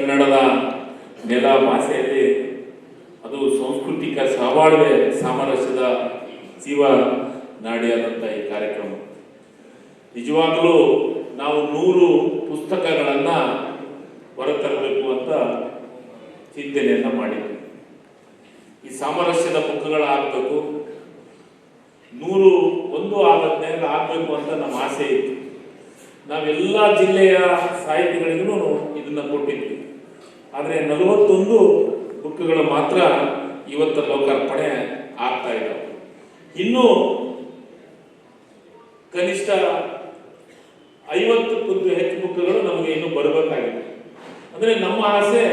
ಕನ್ನಡದ ನೆಲ ಭಾಷೆಯಲ್ಲಿ ಅದು ಸಾಂಸ್ಕೃತಿಕ ಸಹಬಾಳ್ವೆ ಸಾಮರಸ್ಯದ ಜೀವ ನಾಡಿಯಾದಂಥ ಈ ಕಾರ್ಯಕ್ರಮ ನಿಜವಾಗಲೂ ನಾವು 100 ಪುಸ್ತಕಗಳನ್ನು ಹೊರತರಬೇಕು ಅಂತ ಚಿಂತನೆಯನ್ನು ಮಾಡಿದ್ವಿ. ಈ ಸಾಮರಸ್ಯದ ಬುಕ್ಗಳಾಗಬೇಕು, 101 ಆದ್ಮೇಲೆ ಆಗಬೇಕು ಅಂತ ನಮ್ಮ ಆಸೆ ಇತ್ತು. ನಾವೆಲ್ಲ ಜಿಲ್ಲೆಯ ಸಾಹಿತಿಗಳಿಗೂ ಇದನ್ನು ಕೊಟ್ಟಿದ್ವಿ. ಆದರೆ 41 ಬುಕ್ಗಳು ಮಾತ್ರ ಇವತ್ತು ಲೋಕಾರ್ಪಣೆ ಆಗ್ತಾ ಇದ್ದಾವೆ. ಇನ್ನೂ ಕನಿಷ್ಠ 50ಕ್ಕೂ ಹೆಚ್ಚು ಬುಕ್ಗಳು ನಮಗೆ ಇನ್ನೂ ಬರಬೇಕಾಗಿದೆ. ಅಂದರೆ ನಮ್ಮ ಆಸೆ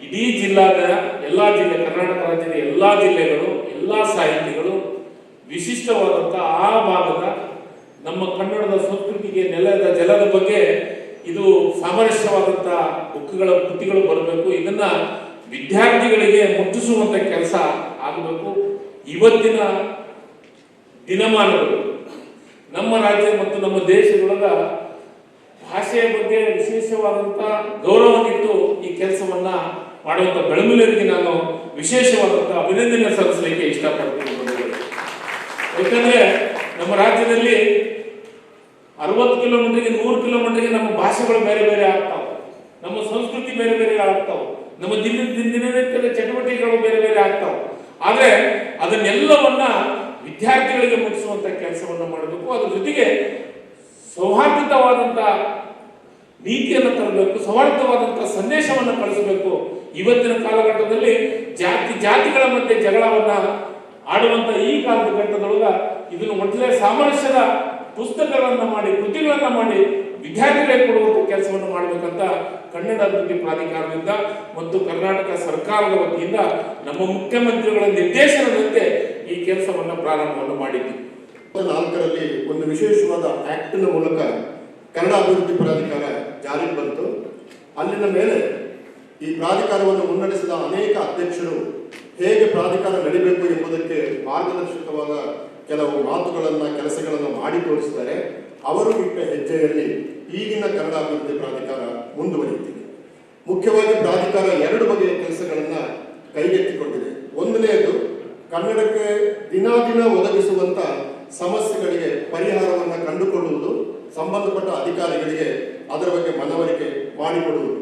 ಇಡೀ ಜಿಲ್ಲಾದ ಎಲ್ಲ ಜಿಲ್ಲೆ, ಕರ್ನಾಟಕ ರಾಜ್ಯದ ಎಲ್ಲ ಜಿಲ್ಲೆಗಳು, ಎಲ್ಲ ಸಾಹಿತಿಗಳು ವಿಶಿಷ್ಟವಾದಂಥ ಆ ಭಾಗದ ನಮ್ಮ ಕನ್ನಡದ ಸಂಸ್ಕೃತಿಗೆ ನೆಲದ ಜಲದ ಬಗ್ಗೆ ಇದು ಸಾಮರಸ್ಯವಾದಂಥ ಬುಕ್ಗಳ ಕೃತಿಗಳು ಬರಬೇಕು. ಇದನ್ನ ವಿದ್ಯಾರ್ಥಿಗಳಿಗೆ ಮುಟ್ಟಿಸುವಂಥ ಕೆಲಸ ಆಗಬೇಕು. ಇವತ್ತಿನ ದಿನಮಾನಗಳು ನಮ್ಮ ರಾಜ್ಯ ಮತ್ತು ನಮ್ಮ ದೇಶದೊಳಗ ಭಾಷೆಯ ಬಗ್ಗೆ ವಿಶೇಷವಾದಂಥ ಗೌರವನಿಟ್ಟು ಈ ಕೆಲಸವನ್ನ ಮಾಡುವಂಥ ಬೆಳಮೂಲರಿಗೆ ನಾನು ವಿಶೇಷವಾದಂಥ ಅಭಿನಂದನೆ ಸಲ್ಲಿಸಲಿಕ್ಕೆ ಇಷ್ಟಪಡ್ತೀನಿ. ಯಾಕಂದ್ರೆ ನಮ್ಮ ರಾಜ್ಯದಲ್ಲಿ 60 ಕಿಲೋಮೀಟರ್ಗೆ 100 ಕಿಲೋಮೀಟರ್ಗೆ ನಮ್ಮ ಭಾಷೆಗಳು ಬೇರೆ ಬೇರೆ ಆಗ್ತಾವೆ, ನಮ್ಮ ಸಂಸ್ಕೃತಿ ಬೇರೆ ಬೇರೆ ಆಗ್ತಾವೆ, ನಮ್ಮ ದಿನನಿತ್ಯದ ಚಟುವಟಿಕೆಗಳು ಬೇರೆ ಬೇರೆ ಆಗ್ತಾವೆ. ಆದರೆ ಅದನ್ನೆಲ್ಲವನ್ನ ವಿದ್ಯಾರ್ಥಿಗಳಿಗೆ ಮುಟ್ಟಿಸುವಂತ ಕೆಲಸವನ್ನು ಮಾಡಬೇಕು. ಅದ್ರ ಜೊತೆಗೆ ಸೌಹಾರ್ದವಾದಂಥ ನೀತಿಯನ್ನು ತರಬೇಕು, ಸೌಹಾರ್ದವಾದಂಥ ಸಂದೇಶವನ್ನು ಕಳಿಸಬೇಕು. ಇವತ್ತಿನ ಕಾಲಘಟ್ಟದಲ್ಲಿ ಜಾತಿಗಳ ಮಧ್ಯೆ ಜಗಳವನ್ನ ಆಡುವಂತ ಈ ಕಾಲಘಟ್ಟದೊಳಗ ಇದನ್ನು ಮೊದಲೇ ಸಾಮರಸ್ಯದ ಪುಸ್ತಕಗಳನ್ನ ಮಾಡಿ, ಕೃತಿಗಳನ್ನ ಮಾಡಿ ವಿದ್ಯಾರ್ಥಿಗಳಿಗೆ ಕೊಡುವಂಥ ಕೆಲಸವನ್ನು ಮಾಡಬೇಕಂತ ಕನ್ನಡ ಅಭಿವೃದ್ಧಿ ಪ್ರಾಧಿಕಾರದಿಂದ ಮತ್ತು ಕರ್ನಾಟಕ ಸರ್ಕಾರದ ವತಿಯಿಂದ ನಮ್ಮ ಮುಖ್ಯಮಂತ್ರಿಗಳ ನಿರ್ದೇಶನದಂತೆ ಈ ಕೆಲಸವನ್ನು ಪ್ರಾರಂಭವನ್ನು ಮಾಡಿದ್ವಿ. 2004ರಲ್ಲಿ ಒಂದು ವಿಶೇಷವಾದ ಆಕ್ಟ್ನ ಮೂಲಕ ಕನ್ನಡ ಅಭಿವೃದ್ಧಿ ಪ್ರಾಧಿಕಾರ ಜಾರಿಗೆ ಬಂತು. ಅಲ್ಲಿನ ಮೇಲೆ ಈ ಪ್ರಾಧಿಕಾರವನ್ನು ಮುನ್ನಡೆಸಿದ ಅನೇಕ ಅಧ್ಯಕ್ಷರು ಹೇಗೆ ಪ್ರಾಧಿಕಾರ ನಡೀಬೇಕು ಎಂಬುದಕ್ಕೆ ಮಾರ್ಗದರ್ಶಕವಾದ ಕೆಲವು ಮಾತುಗಳನ್ನು, ಕೆಲಸಗಳನ್ನು ಮಾಡಿ ತೋರಿಸಿದ್ದಾರೆ. ಅವರು ಇಟ್ಟ ಹೆಜ್ಜೆಯಲ್ಲಿ ಈಗಿನ ಕನ್ನಡ ಅಭಿವೃದ್ಧಿ ಪ್ರಾಧಿಕಾರ ಮುಂದುವರಿಯುತ್ತಿದೆ. ಮುಖ್ಯವಾಗಿ ಪ್ರಾಧಿಕಾರ 2 ಬಗೆಯ ಕೆಲಸಗಳನ್ನು ಕೈಗೆತ್ತಿಕೊಂಡಿದೆ. ಒಂದನೆಯದು ಕನ್ನಡಕ್ಕೆ ದಿನ ಒದಗಿಸುವಂತ ಸಮಸ್ಯೆಗಳಿಗೆ ಪರಿಹಾರವನ್ನು ಕಂಡುಕೊಳ್ಳುವುದು, ಸಂಬಂಧಪಟ್ಟ ಅಧಿಕಾರಿಗಳಿಗೆ ಅದರ ಬಗ್ಗೆ ಮನವರಿಕೆ ಮಾಡಿಕೊಡುವುದು.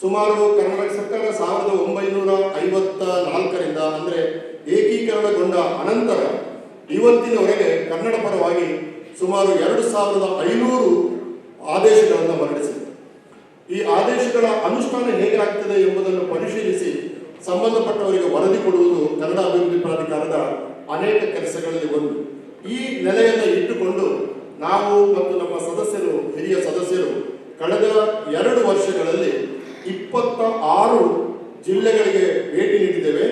ಸುಮಾರು ಕರ್ನಾಟಕ ಸರ್ಕಾರ 1954ರಿಂದ ಅಂದರೆ ಏಕೀಕರಣಗೊಂಡ ಅನಂತರ ಇವತ್ತಿನವರೆಗೆ ಕನ್ನಡ ಪರವಾಗಿ ಸುಮಾರು 2500 ಆದೇಶಗಳನ್ನು ಹೊರಡಿಸಿದೆ. ಈ ಆದೇಶಗಳ ಅನುಷ್ಠಾನ ಹೇಗೆ ಆಗ್ತದೆ ಎಂಬುದನ್ನು ಪರಿಶೀಲಿಸಿ ಸಂಬಂಧಪಟ್ಟವರಿಗೆ ವರದಿ ಕೊಡುವುದು ಕನ್ನಡ ಅಭಿವೃದ್ಧಿ ಪ್ರಾಧಿಕಾರದ ಅನೇಕ ಕೆಲಸಗಳಲ್ಲಿ ಒಂದು. ಈ ನೆಲೆಯನ್ನು ಇಟ್ಟುಕೊಂಡು ನಾವು ಮತ್ತು ನಮ್ಮ ಸದಸ್ಯರು, ಹಿರಿಯ ಸದಸ್ಯರು ಕಳೆದ 2 ವರ್ಷಗಳಲ್ಲಿ 26 ಜಿಲ್ಲೆಗಳಿಗೆ ಭೇಟಿ ನೀಡಿದ್ದೇವೆ.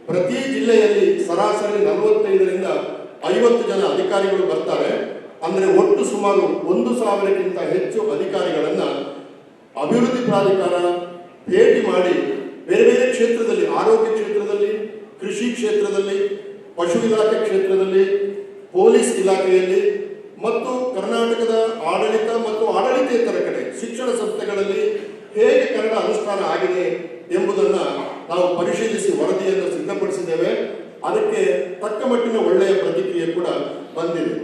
ಪ್ರತಿ ಜಿಲ್ಲೆಯಲ್ಲಿ ಸರಾಸರಿ 45ರಿಂದ 50 ಜನ ಅಧಿಕಾರಿಗಳು ಬರ್ತಾರೆ. ಅಂದರೆ ಒಟ್ಟು ಸುಮಾರು 1000ಕ್ಕಿಂತ ಹೆಚ್ಚು ಅಧಿಕಾರಿಗಳನ್ನ ಅಭಿವೃದ್ಧಿ ಪ್ರಾಧಿಕಾರ ಭೇಟಿ ಮಾಡಿ ಬೇರೆ ಬೇರೆ ಕ್ಷೇತ್ರದಲ್ಲಿ, ಆರೋಗ್ಯ ಕ್ಷೇತ್ರದಲ್ಲಿ, ಕೃಷಿ ಕ್ಷೇತ್ರದಲ್ಲಿ, ಪಶು ಇಲಾಖೆ ಕ್ಷೇತ್ರದಲ್ಲಿ, ಪೊಲೀಸ್ ಇಲಾಖೆಯಲ್ಲಿ ಮತ್ತು ಕರ್ನಾಟಕದ ಆಡಳಿತ ಮತ್ತು ಆಡಳಿತೇತರ ಕಡೆ ಶಿಕ್ಷಣ ಸಂಸ್ಥೆಗಳಲ್ಲಿ ಹೇಗೆ ಕನ್ನಡ ಅನುಷ್ಠಾನ ಆಗಿದೆ ಎಂಬುದನ್ನು ನಾವು ಪರಿಶೀಲಿಸಿ ವರದಿಯನ್ನು ಸಿದ್ಧಪಡಿಸಿದ್ದೇವೆ. ಅದಕ್ಕೆ ತಕ್ಕ ಮಟ್ಟಿನ ಒಳ್ಳೆಯ ಪ್ರತಿಕ್ರಿಯೆ ಕೂಡ ಬಂದಿದೆ.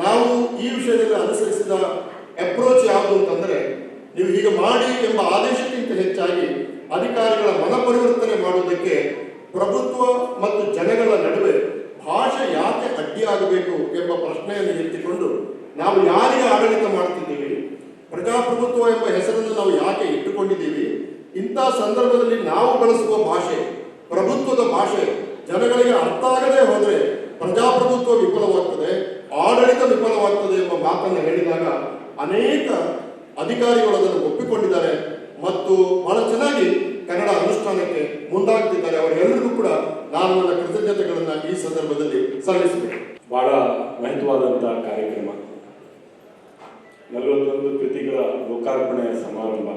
ನಾವು ಈ ವಿಷಯದಲ್ಲಿ ಅನುಸರಿಸಿದ ಅಪ್ರೋಚ್ ಯಾವುದು ಅಂತಂದರೆ, ನೀವು ಹೀಗೆ ಮಾಡಿ ಎಂಬ ಆದೇಶಕ್ಕಿಂತ ಹೆಚ್ಚಾಗಿ ಅಧಿಕಾರಿಗಳ ಮನಪರಿವರ್ತನೆ ಮಾಡುವುದಕ್ಕೆ ಪ್ರಭುತ್ವ ಮತ್ತು ಜನಗಳ ನಡುವೆ ಭಾಷೆ ಯಾಕೆ ಅಡ್ಡಿಯಾಗಬೇಕು ಎಂಬ ಪ್ರಶ್ನೆಯನ್ನು ಎತ್ತಿಕೊಂಡು ನಾವು ಯಾರಿಗೆ ಆಡಳಿತ ಮಾಡ್ತಿದ್ದೀವಿ, ಪ್ರಜಾಪ್ರಭುತ್ವ ಎಂಬ ಹೆಸರನ್ನು ನಾವು ಯಾಕೆ ಇಟ್ಟುಕೊಂಡಿದ್ದೀವಿ, ಇಂಥ ಸಂದರ್ಭದಲ್ಲಿ ನಾವು ಬಳಸುವ ಭಾಷೆ, ಪ್ರಭುತ್ವದ ಭಾಷೆ ಜನಗಳಿಗೆ ಅರ್ಥ ಆಗದೆ ಹೋದರೆ ಪ್ರಜಾಪ್ರಭುತ್ವ ವಿಫಲವಾಗ್ತದೆ, ಆಡಳಿತ ವಿಫಲವಾಗ್ತದೆ ಎಂಬ ಮಾತನ್ನು ಹೇಳಿದಾಗ ಅನೇಕ ಅಧಿಕಾರಿಗಳು ಅದನ್ನು ಒಪ್ಪಿಕೊಂಡಿದ್ದಾರೆ ಮತ್ತು ಬಹಳ ಚೆನ್ನಾಗಿ ಕನ್ನಡ ಅನುಷ್ಠಾನಕ್ಕೆ ಮುಂದಾಗ್ತಿದ್ದಾರೆ. ಅವರೆಲ್ಲರಿಗೂ ಕೂಡ ನಾನು ನನ್ನ ಕೃತಜ್ಞತೆಗಳನ್ನು ಈ ಸಂದರ್ಭದಲ್ಲಿ ಸಲ್ಲಿಸಬೇಕು. ಬಹಳ ಮಹತ್ವವಾದಂಥ ಕಾರ್ಯಕ್ರಮ, 41 ಕೃತಿಗಳ ಲೋಕಾರ್ಪಣೆಯ ಸಮಾರಂಭ.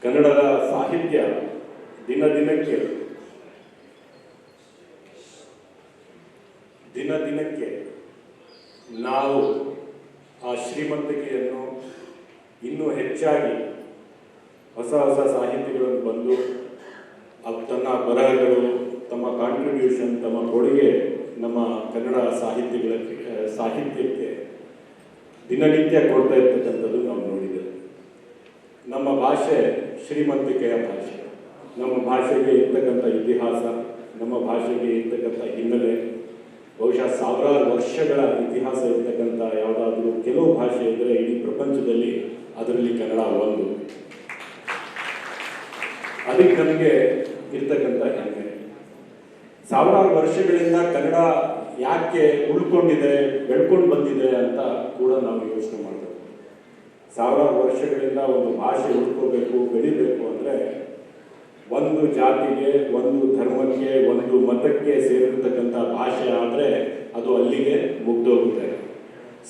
ಕನ್ನಡದ ಸಾಹಿತ್ಯ ದಿನದಿನಕ್ಕೆ ನಾವು ಆ ಶ್ರೀಮಂತಿಕೆಯನ್ನು ಇನ್ನೂ ಹೆಚ್ಚಾಗಿ ಹೊಸ ಹೊಸ ಸಾಹಿತಿಗಳನ್ನು ಬಂದು ತನ್ನ ಬರಹಗಳು, ತಮ್ಮ ಕಾಂಟ್ರಿಬ್ಯೂಷನ್, ತಮ್ಮ ಕೊಡುಗೆ ನಮ್ಮ ಕನ್ನಡ ಸಾಹಿತ್ಯಕ್ಕೆ ದಿನನಿತ್ಯ ಕೊಡ್ತಾ ಇರ್ತಕ್ಕಂಥದ್ದು ನಾವು ನೋಡಿದ್ದೇವೆ. ನಮ್ಮ ಭಾಷೆ ಶ್ರೀಮಂತಿಕೆಯ ಭಾಷೆ. ನಮ್ಮ ಭಾಷೆಗೆ ಇರ್ತಕ್ಕಂಥ ಇತಿಹಾಸ, ನಮ್ಮ ಭಾಷೆಗೆ ಇರ್ತಕ್ಕಂಥ ಹಿನ್ನೆಲೆ, ಬಹುಶಃ ಸಾವಿರಾರು ವರ್ಷಗಳ ಇತಿಹಾಸ ಇರ್ತಕ್ಕಂಥ ಯಾವುದಾದ್ರೂ ಕೆಲವು ಭಾಷೆ ಇದ್ದರೆ ಇಡೀ ಪ್ರಪಂಚದಲ್ಲಿ ಅದರಲ್ಲಿ ಕನ್ನಡ ಒಂದು. ಅದಕ್ಕೆ ನಮಗೆ ಇರ್ತಕ್ಕಂಥ ಹೆಮ್ಮೆ. ಸಾವಿರಾರು ವರ್ಷಗಳಿಂದ ಕನ್ನಡ ಯಾಕೆ ಉಳ್ಕೊಂಡಿದೆ, ಬೆಳ್ಕೊಂಡು ಬಂದಿದೆ ಅಂತ ಕೂಡ ನಾವು ಯೋಚನೆ ಮಾಡಬೇಕು. ಸಾವಿರಾರು ವರ್ಷಗಳಿಂದ ಒಂದು ಭಾಷೆ ಉಳ್ಕೋಬೇಕು, ಬೆಳಿಬೇಕು ಅಂದರೆ ಒಂದು ಜಾತಿಗೆ, ಒಂದು ಧರ್ಮಕ್ಕೆ, ಒಂದು ಮತಕ್ಕೆ ಸೇರಿರ್ತಕ್ಕಂಥ ಭಾಷೆ ಆದರೆ ಅದು ಅಲ್ಲಿಗೆ ಮುಗ್ದೋಗುತ್ತೆ.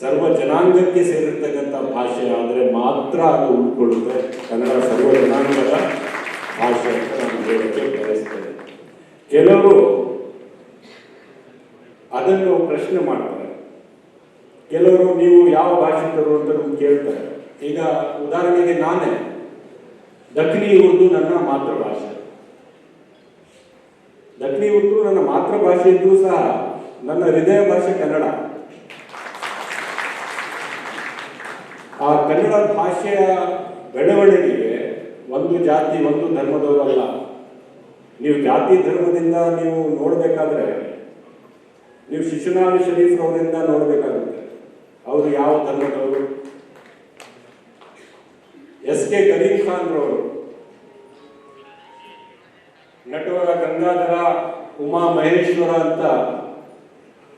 ಸರ್ವ ಜನಾಂಗಕ್ಕೆ ಸೇರಿರ್ತಕ್ಕಂಥ ಭಾಷೆ ಆದರೆ ಮಾತ್ರ ಅದು ಉಳ್ಕೊಳ್ಳುತ್ತೆ. ಕನ್ನಡ ಸರ್ವ ಜನಾಂಗದ ಭಾಷೆ ಅಂತ ನಾನು ಹೇಳಕ್ಕೆ ಬಯಸ್ತೇನೆ. ಕೆಲವರು ಅದನ್ನು ಪ್ರಶ್ನೆ ಮಾಡ್ತಾರೆ, ಕೆಲವರು ನೀವು ಯಾವ ಭಾಷಿಕರು ಅಂತ ನಮ್ಗೆ ಕೇಳ್ತಾರೆ. ಈಗ ಉದಾಹರಣೆಗೆ ನಾನೇ ದಕ್ಷಿಣಿ ಉರ್ದು ನನ್ನ ಮಾತೃಭಾಷೆ. ದಕ್ಷಿಣಿ ಉರ್ದು ನನ್ನ ಮಾತೃಭಾಷೆ ಇದ್ರೂ ಸಹ ನನ್ನ ಹೃದಯ ಭಾಷೆ ಕನ್ನಡ. ಆ ಕನ್ನಡ ಭಾಷೆಯ ಬೆಳವಣಿಗೆಗೆ ಒಂದು ಜಾತಿ, ಒಂದು ಧರ್ಮದವರಲ್ಲ. ನೀವು ಜಾತಿ ಧರ್ಮದಿಂದ ನೀವು ನೋಡಬೇಕಾದ್ರೆ ನೀವು ಶಿಶುನಾಳ ಶರೀಫ್ ಅವರಿಂದ ನೋಡಬೇಕಾಗುತ್ತೆ. ಅವರು ಯಾವ ಧರ್ಮದವರು? ಎಸ್ ಕೆ ಕರೀಂ ಖಾನ್ ರವರು, ನಟವರ ಗಂಗಾಧರ ಉಮಾ ಮಹೇಶ್ವರ ಅಂತ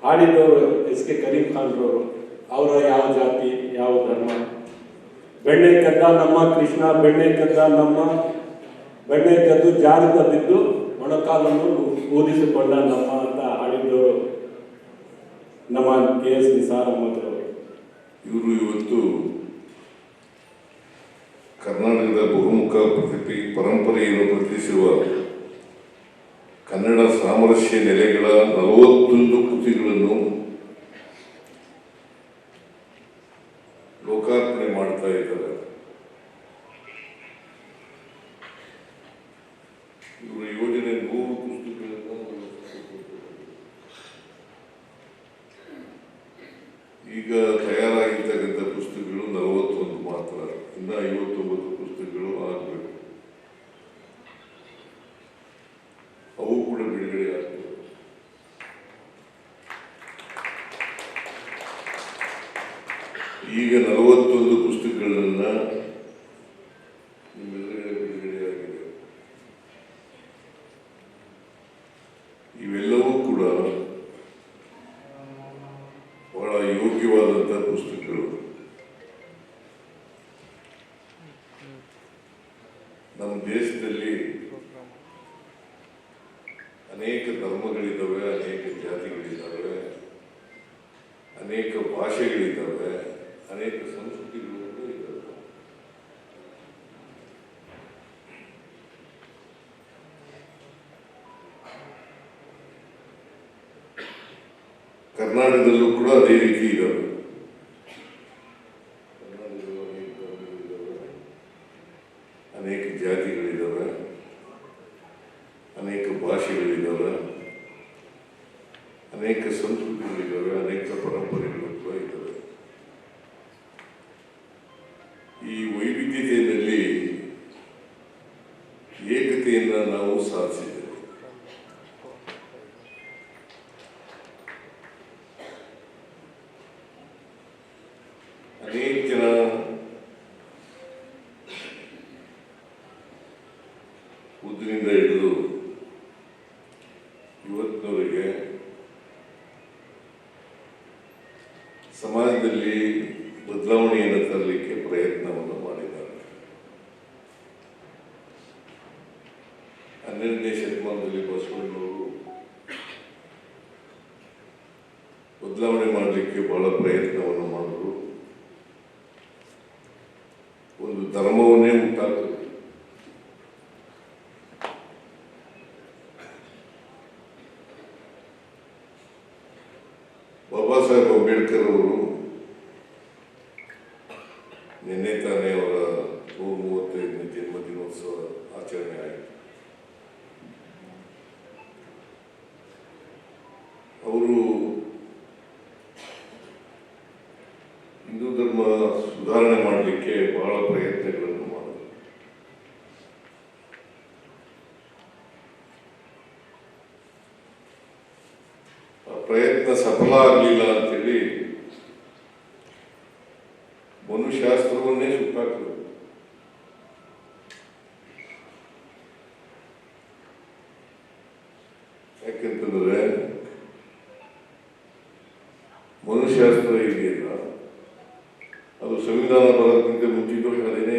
ಹಾಡಿದವರು ಎಸ್ ಕೆ ಕರೀಂ ಖಾನ್ ರವರು. ಅವರ ಯಾವ ಜಾತಿ, ಯಾವ ಧರ್ಮ? ಬೆಣ್ಣೆ ಕದ್ದ ನಮ್ಮ ಕೃಷ್ಣ, ಬೆಣ್ಣೆ ಕದ್ದ ನಮ್ಮ, ಬೆಣ್ಣೆ ಕದ್ದು ಜಾರು ಕದ್ದಿದ್ದು ಮೊಣಕಾಲನ್ನು ಊದಿಸಿಕೊಂಡ ನಮ್ಮ ಅಂತ ಹಾಡಿದ್ದವರು ನಮ್ಮ KS ನಿಸಾರ್ ಅಹಮದ್ ಅವರು. ಇವರು ಇವತ್ತು ಕರ್ನಾಟಕದ ಬಹುಮುಖ ಪರಂಪರೆಯನ್ನು ಪ್ರತಿನಿಧಿಸುವ ಕನ್ನಡ ಸಾಮರಸ್ಯ ನೆಲೆಗಳ 41 ಕೃತಿಗಳನ್ನು ಲೋಕಾರ್ಪಣೆ ಮಾಡ್ತಾ ಇದ್ದಾರೆ. ಇವರ ಯೋಜನೆ 100 ಪುಸ್ತಕಗಳನ್ನು ಈಗ ತಯಾರಾಗಿರ್ತಕ್ಕಂಥ ಪುಸ್ತಕಗಳು 41 ಮಾತ್ರ. ಇನ್ನು 59 ಪುಸ್ತಕಗಳು ಆಗಬೇಕು. ಅವು ಕೂಡ ಬಿಡುಗಡೆ ಆಗ್ತವೆ. ಈಗ 41 ಪುಸ್ತಕಗಳನ್ನ ನಿಮ್ಮೆಲ್ಲರಿಗೂ ಬಿಡುಗಡೆಯಾಗಿದೆ. ಇವೆಲ್ಲವೂ ಕೂಡ ಬಹಳ ಯೋಗ್ಯವಾದಂಥ ಪುಸ್ತಕಗಳು. ನಮ್ಮ ದೇಶದಲ್ಲಿ ಅನೇಕ ಧರ್ಮಗಳಿದ್ದಾವೆ, ಅನೇಕ ಜಾತಿಗಳಿದ್ದಾವೆ, ಅನೇಕ ಭಾಷೆಗಳಿದ್ದಾವೆ, ಅನೇಕ ಸಂಸ್ಕೃತಿಗಳು ಇದ್ದಾವೆ. ಕರ್ನಾಟಕದಲ್ಲೂ ಕೂಡ ಅದೇ ರೀತಿ ಇದ್ದಾವೆ. ಕರ್ನಾಟಕದಲ್ಲೂ ಅನೇಕ ಧರ್ಮಗಳಿದ್ದಾವೆ, ಅನೇಕ ಜಾತಿಗಳಿದ್ದಾವೆ, ಅನೇಕ ಭಾಷೆಗಳಿದ್ದಾವೆ, ಅನೇಕ ಸಂಸ್ಕೃತಿಗಳಿದ್ದಾವೆ, ಅನೇಕ ಪರಂಪರೆಗಳು ಕೂಡ ಇದ್ದಾವೆ. ಈ ವೈವಿಧ್ಯತೆಯಲ್ಲಿ ಏಕತೆಯನ್ನು ನಾವು ಸಾಧಿಸಿದ್ದೇವೆ. ಅನೇಕ ಜನ ಉದ್ದಿನಿಂದ ಹಿಡಿದು ಇವತ್ತಿನವರೆಗೆ ಸಮಾಜದಲ್ಲಿ ಬದಲಾವಣೆಯನ್ನು ತರಲಿಕ್ಕೆ ಪ್ರಯತ್ನವನ್ನು ಮಾಡಿದ್ದಾರೆ. 12ನೇ ಶತಮಾನದಲ್ಲಿ ಬಸವಣ್ಣವರು ಬದಲಾವಣೆ ಮಾಡಲಿಕ್ಕೆ ಬಹಳ ಪ್ರಯತ್ನವನ್ನು ಮಾಡಿದ್ರು. ಒಂದು ಧರ್ಮವನ್ನೇ ಉಂಟಾಗ್ತದೆ. ಬಾಬಾ ಸಾಹೇಬ್ ಅಂಬೇಡ್ಕರ್ ಅವರು ನಿನ್ನೆ ನಿನ್ನೆ ತಾನೇ ಅವರ 35ನೇ ಜನ್ಮದಿನೋತ್ಸವ ಆಚರಣೆ ಆಯಿತು. ಅವರು ಹಿಂದೂ ಧರ್ಮ ಸುಧಾರಣೆ ಮಾಡಲಿಕ್ಕೆ ಬಹಳ ಪ್ರಯತ್ನಗಳನ್ನು ಮಾಡಿದರು. ಆ ಪ್ರಯತ್ನ ಸಫಲ ಆಗಲಿಲ್ಲ ಅಂತೇಳಿ ಮನುಶಾಸ್ತ್ರವನ್ನೇ ಸುಟ್ಟಾಕರು. ಯಾಕೆಂತಂದ್ರೆ ಮನುಶಾಸ್ತ್ರ ಇದೆಯಲ್ಲ, ಅದು ಸಂವಿಧಾನ ಬರೋದಕ್ಕಿಂತ ಮುಂಚಿತವಾಗಿ ಅದೇನೇ